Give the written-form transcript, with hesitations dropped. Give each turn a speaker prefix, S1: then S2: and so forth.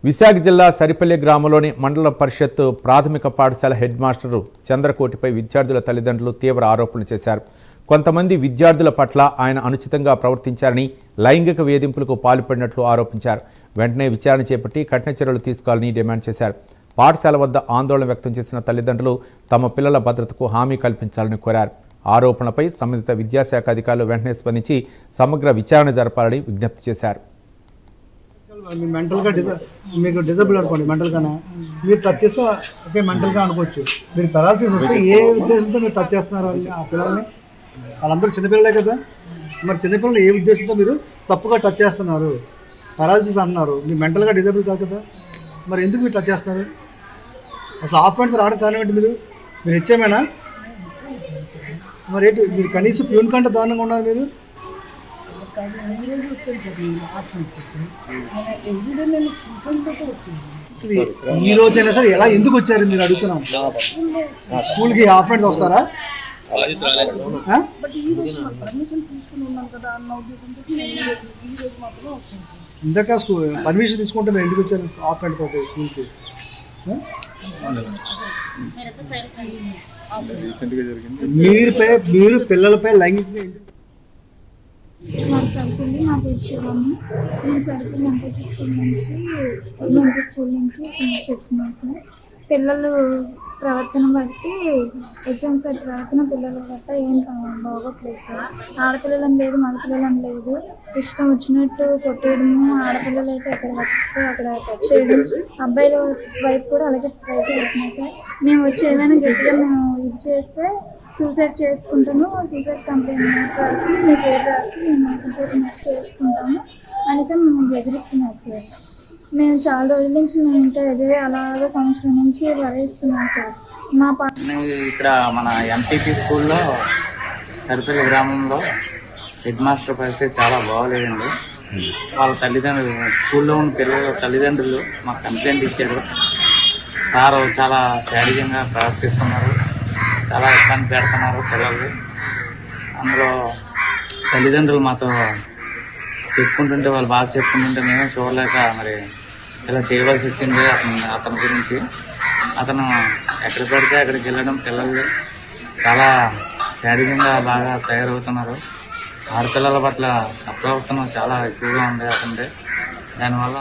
S1: విశాఖ జిల్లా సరిపల్లి గ్రామంలోని మండల పరిషత్ ప్రాథమిక పాఠశాల హెడ్ మాస్టరు చంద్రకోటిపై విద్యార్థుల తల్లిదండ్రులు తీవ్ర ఆరోపణలు చేశారు. కొంతమంది విద్యార్థుల పట్ల ఆయన అనుచితంగా ప్రవర్తించారని, లైంగిక వేధింపులకు పాల్పడినట్లు ఆరోపించారు. వెంటనే విచారణ చేపట్టి కఠిన చర్యలు తీసుకోవాలని డిమాండ్ చేశారు. పాఠశాల వద్ద ఆందోళన వ్యక్తం చేసిన తల్లిదండ్రులు తమ పిల్లల భద్రతకు హామీ కల్పించాలని కోరారు. ఆరోపణలపై సంబంధిత విద్యాశాఖ అధికారులు వెంటనే స్పందించి సమగ్ర విచారణ జరపాలని విజ్ఞప్తి చేశారు.
S2: మీకు డిజబుల్ అనుకోండి, మెంటల్గానే మీరు టచ్ చేస్తే ఓకే మెంటల్గా అనుకోవచ్చు. మీరు పెరాలసిస్ వస్తే ఏ ఉద్దేశంతో మీరు టచ్ చేస్తున్నారు ఆ పిల్లల్ని? వాళ్ళందరూ చిన్నపిల్లలే కదా, మరి చిన్నపిల్లలు ఏ ఉద్దేశంతో మీరు తప్పుగా టచ్ చేస్తున్నారు? పెరాలసిస్ అంటున్నారు, మీరు మెంటల్గా డిజబుల్ కాదు కదా, మరి ఎందుకు మీరు టచ్ చేస్తున్నారు? అసలు ఆఫ్ హ్యాండ్స్ రావడం కారణం ఏంటి? మీరు హెచ్ఎమేనా? మరి ఏంటి మీరు కనీసం ప్యూన్ కంటే దారుణంగా ఉన్నారు మీరు? ఈ రోజైనా సరే ఎలా ఎందుకు వచ్చారు మీరు అడుగుతున్నాం. స్కూల్కి హాఫ్ హ్యాండ్స్ వస్తారా? ఇందాక పర్మిషన్ తీసుకుంటే మీరు ఎందుకు వచ్చారు హాఫ్ హ్యాండ్ తోటి స్కూల్కి? మీరు పిల్లలపై లైంగిక
S3: సరుకులు నా పేరు శివమ్మ. నేను సరుకులు ఎంపీ స్కూల్ నుంచి చెప్తున్నాను సార్. పిల్లలు ప్రవర్తన బట్టి హెచ్ఎం సార్ ప్రవర్తన పిల్లల బట్టి ఏం బాగోట్లేదు సార్. ఆడపిల్లలని లేదు, మగపిల్లలని లేదు, ఇష్టం వచ్చినట్టు కొట్టేయడము, ఆడపిల్లలు అయితే ఎక్కడ పట్టిస్తే అక్కడ టచ్ చేయడం, అబ్బాయిల వైపు కూడా అలాగే ట్రై చేస్తున్నాం సార్. మేము వచ్చి ఏదైనా గట్టిగా మేము ఇది చేస్తే సూసైడ్ చేసుకుంటాము, సూసైడ్ కంప్లైంట్ రాసి మీ పేరు రాసి మేము సూసైడ్ చేసుకుంటాము అనేసి మేము బెదిరిస్తున్నారు సార్. మేము చాలా రోజుల నుంచి మేము ఇంకా ఎదురే అలాగే సంవత్సరం నుంచి భరిస్తున్నాం సార్.
S4: ఇక్కడ మన ఎంపీపీ స్కూల్లో సరిపల్లి గ్రామంలో హెడ్ మాస్టర్ పరిస్థితి చాలా బాగోలేదండి. వాళ్ళ తల్లిదండ్రులు, స్కూల్లో ఉన్న పిల్లల తల్లిదండ్రులు మాకు కంప్లైంట్ ఇచ్చారు. సార్ చాలా శారీరకంగా ప్రవర్తిస్తున్నారు, చాలా ఇబ్బంది పెడుతున్నారు పిల్లలు. అందులో తల్లిదండ్రులు మాతో చెప్పుకుంటుంటే, వాళ్ళు బాగా చెప్పుకుంటుంటే మేము చూడలేక మరి ఇలా చేయవలసి వచ్చింది. అతని గురించి అతను ఎక్కడ పడితే అక్కడికి వెళ్ళడం, పిల్లలు చాలా శారీరకంగా బాగా తయారవుతున్నారు. ఆడపిల్లల పట్ల అప్రవర్తన చాలా ఎక్కువగా ఉంది అతనిది. దానివల్ల